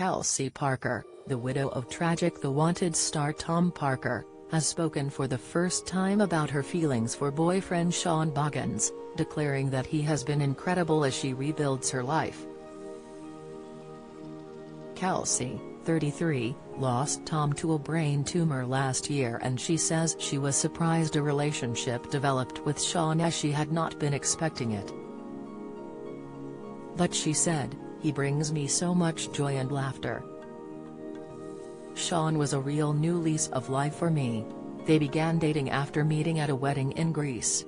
Kelsey Parker, the widow of tragic The Wanted star Tom Parker, has spoken for the first time about her feelings for boyfriend Sean Boggins, declaring that he has been incredible as she rebuilds her life. Kelsey, 33, lost Tom to a brain tumor last year, and she says she was surprised a relationship developed with Sean as she had not been expecting it. But she said, "He brings me so much joy and laughter. Sean was a real new lease of life for me." They began dating after meeting at a wedding in Greece.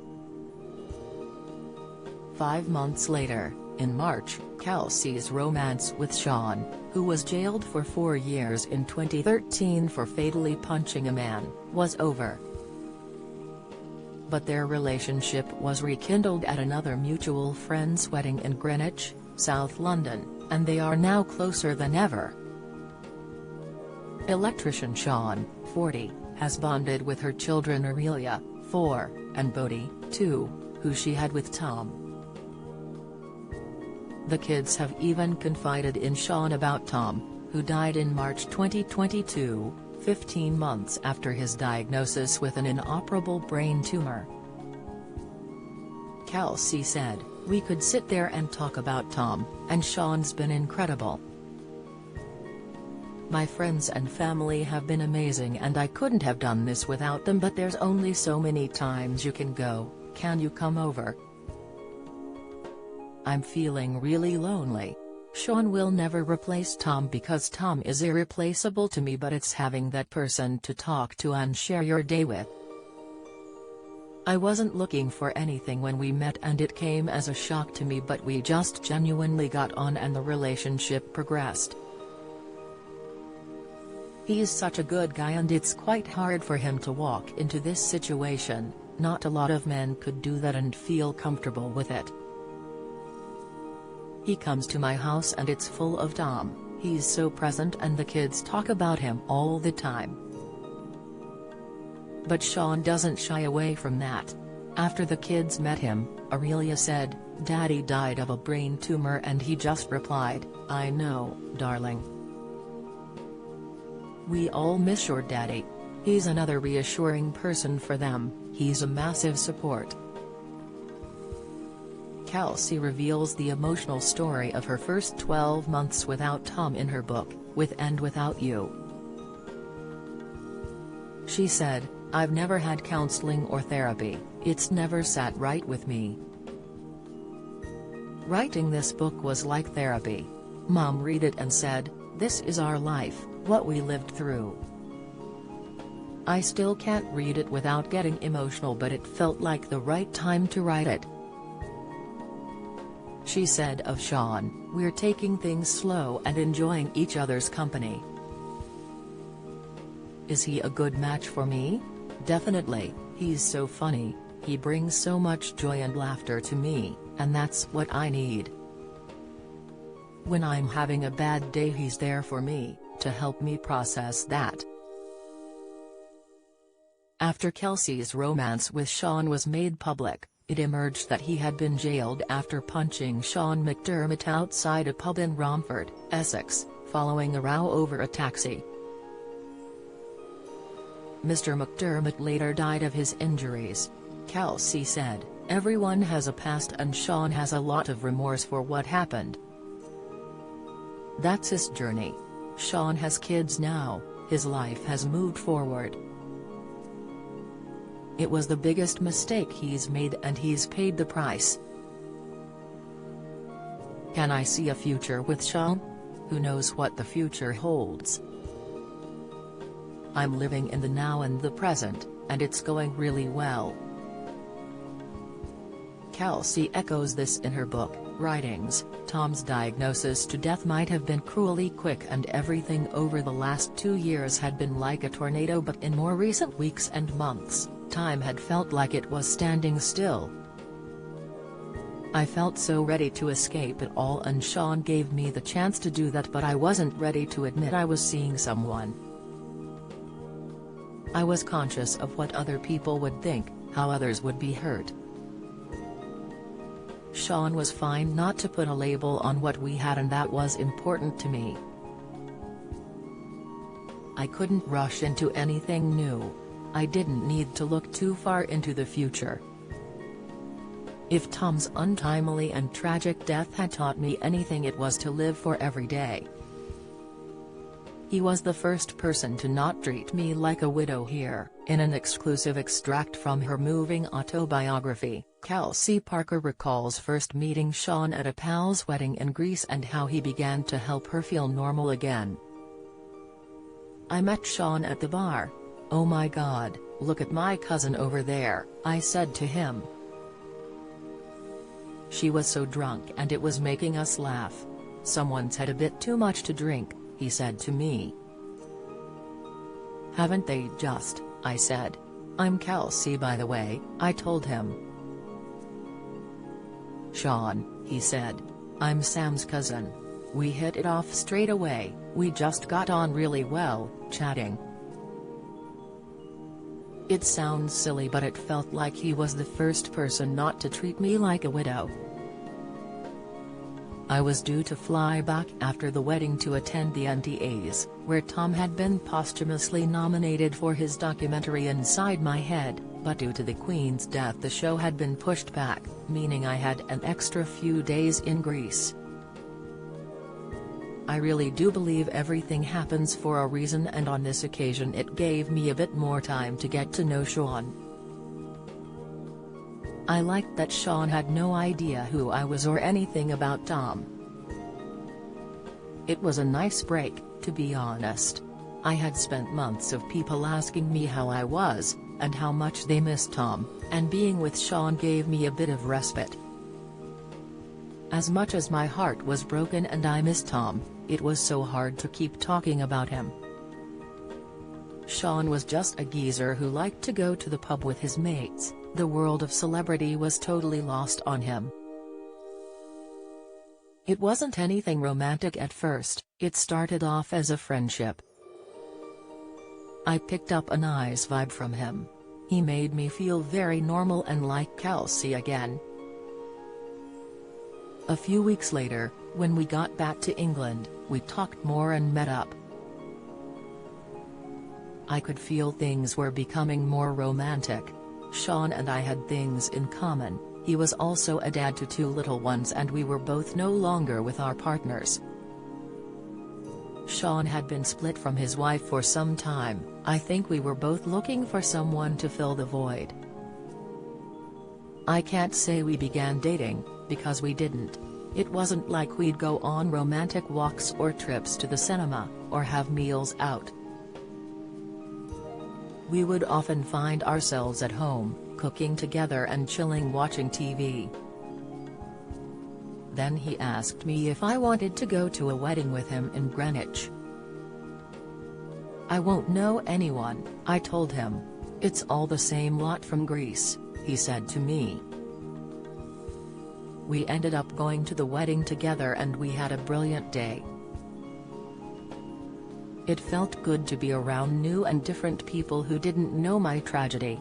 5 months later, in March, Kelsey's romance with Sean, who was jailed for 4 years in 2013 for fatally punching a man, was over. But their relationship was rekindled at another mutual friend's wedding in Greenwich, South London, and they are now closer than ever. Electrician Sean, 40, has bonded with her children Aurelia, 4, and Bodhi, 2, who she had with Tom. The kids have even confided in Sean about Tom, who died in March 2022, 15 months after his diagnosis with an inoperable brain tumor. Kelsey said, "We could sit there and talk about Tom, and Sean's been incredible. My friends and family have been amazing and I couldn't have done this without them, but there's only so many times you can go, 'Can you come over? I'm feeling really lonely.' Sean will never replace Tom because Tom is irreplaceable to me, but it's having that person to talk to and share your day with. I wasn't looking for anything when we met and it came as a shock to me, but we just genuinely got on and the relationship progressed. He's such a good guy and it's quite hard for him to walk into this situation. Not a lot of men could do that and feel comfortable with it. He comes to my house and it's full of Tom, he's so present and the kids talk about him all the time. But Sean doesn't shy away from that. After the kids met him, Aurelia said, 'Daddy died of a brain tumor,' and he just replied, 'I know, darling. We all miss your daddy.' He's another reassuring person for them, he's a massive support." Kelsey reveals the emotional story of her first 12 months without Tom in her book, With and Without You. She said, "I've never had counseling or therapy, it's never sat right with me. Writing this book was like therapy. Mom read it and said, 'This is our life, what we lived through.' I still can't read it without getting emotional, but it felt like the right time to write it." She said of Sean, "We're taking things slow and enjoying each other's company. Is he a good match for me? Definitely, he's so funny, he brings so much joy and laughter to me, and that's what I need. When I'm having a bad day he's there for me, to help me process that." After Kelsey's romance with Sean was made public, it emerged that he had been jailed after punching Sean McDermott outside a pub in Romford, Essex, following a row over a taxi. Mr. McDermott later died of his injuries. Kelsey said, "Everyone has a past and Sean has a lot of remorse for what happened. That's his journey. Sean has kids now, his life has moved forward. It was the biggest mistake he's made and he's paid the price. Can I see a future with Sean? Who knows what the future holds. I'm living in the now and the present, and it's going really well." Kelsey echoes this in her book, Writings. Tom's diagnosis to death might have been cruelly quick and everything over the last 2 years had been like a tornado, but in more recent weeks and months, time had felt like it was standing still. I felt so ready to escape it all and Sean gave me the chance to do that, but I wasn't ready to admit I was seeing someone. I was conscious of what other people would think, how others would be hurt. Sean was fine not to put a label on what we had and that was important to me. I couldn't rush into anything new. I didn't need to look too far into the future. If Tom's untimely and tragic death had taught me anything, it was to live for every day. He was the first person to not treat me like a widow here. In an exclusive extract from her moving autobiography, Kelsey Parker recalls first meeting Sean at a pal's wedding in Greece and how he began to help her feel normal again. "I met Sean at the bar. Oh my God, look at my cousin over there," I said to him. "She was so drunk and it was making us laugh. Someone's had a bit too much to drink," he said to me. "Haven't they just," I said. "I'm Kelsey, by the way," I told him. "Sean," he said. "I'm Sam's cousin. We hit it off straight away, we just got on really well, chatting." It sounds silly, but it felt like he was the first person not to treat me like a widow. I was due to fly back after the wedding to attend the NTAs, where Tom had been posthumously nominated for his documentary Inside My Head, but due to the Queen's death the show had been pushed back, meaning I had an extra few days in Greece. I really do believe everything happens for a reason, and on this occasion it gave me a bit more time to get to know Sean. I liked that Sean had no idea who I was or anything about Tom. It was a nice break, to be honest. I had spent months of people asking me how I was, and how much they missed Tom, and being with Sean gave me a bit of respite. As much as my heart was broken and I missed Tom, it was so hard to keep talking about him. Sean was just a geezer who liked to go to the pub with his mates. The world of celebrity was totally lost on him. It wasn't anything romantic at first, it started off as a friendship. I picked up a nice vibe from him. He made me feel very normal and like Kelsey again. A few weeks later, when we got back to England, we talked more and met up. I could feel things were becoming more romantic. Sean and I had things in common. He was also a dad to 2 little ones and we were both no longer with our partners. Sean had been split from his wife for some time. I think we were both looking for someone to fill the void. I can't say we began dating, because we didn't. It wasn't like we'd go on romantic walks or trips to the cinema, or have meals out. We would often find ourselves at home, cooking together and chilling watching TV. Then he asked me if I wanted to go to a wedding with him in Greenwich. "I won't know anyone," I told him. "It's all the same lot from Greece," he said to me. We ended up going to the wedding together and we had a brilliant day. It felt good to be around new and different people who didn't know my tragedy.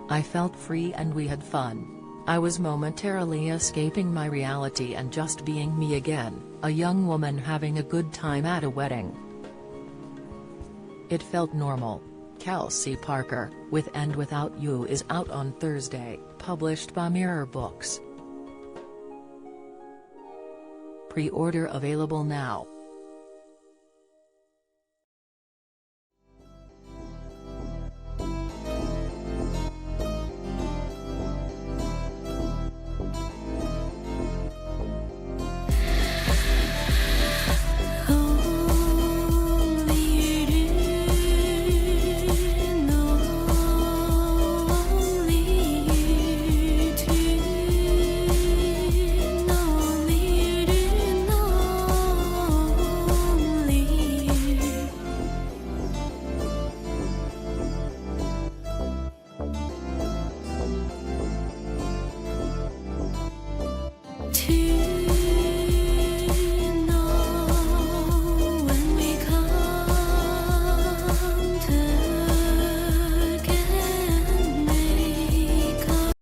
I felt free and we had fun. I was momentarily escaping my reality and just being me again, a young woman having a good time at a wedding. It felt normal. Kelsey Parker, With and Without You is out on Thursday, published by Mirror Books. Pre-order available now.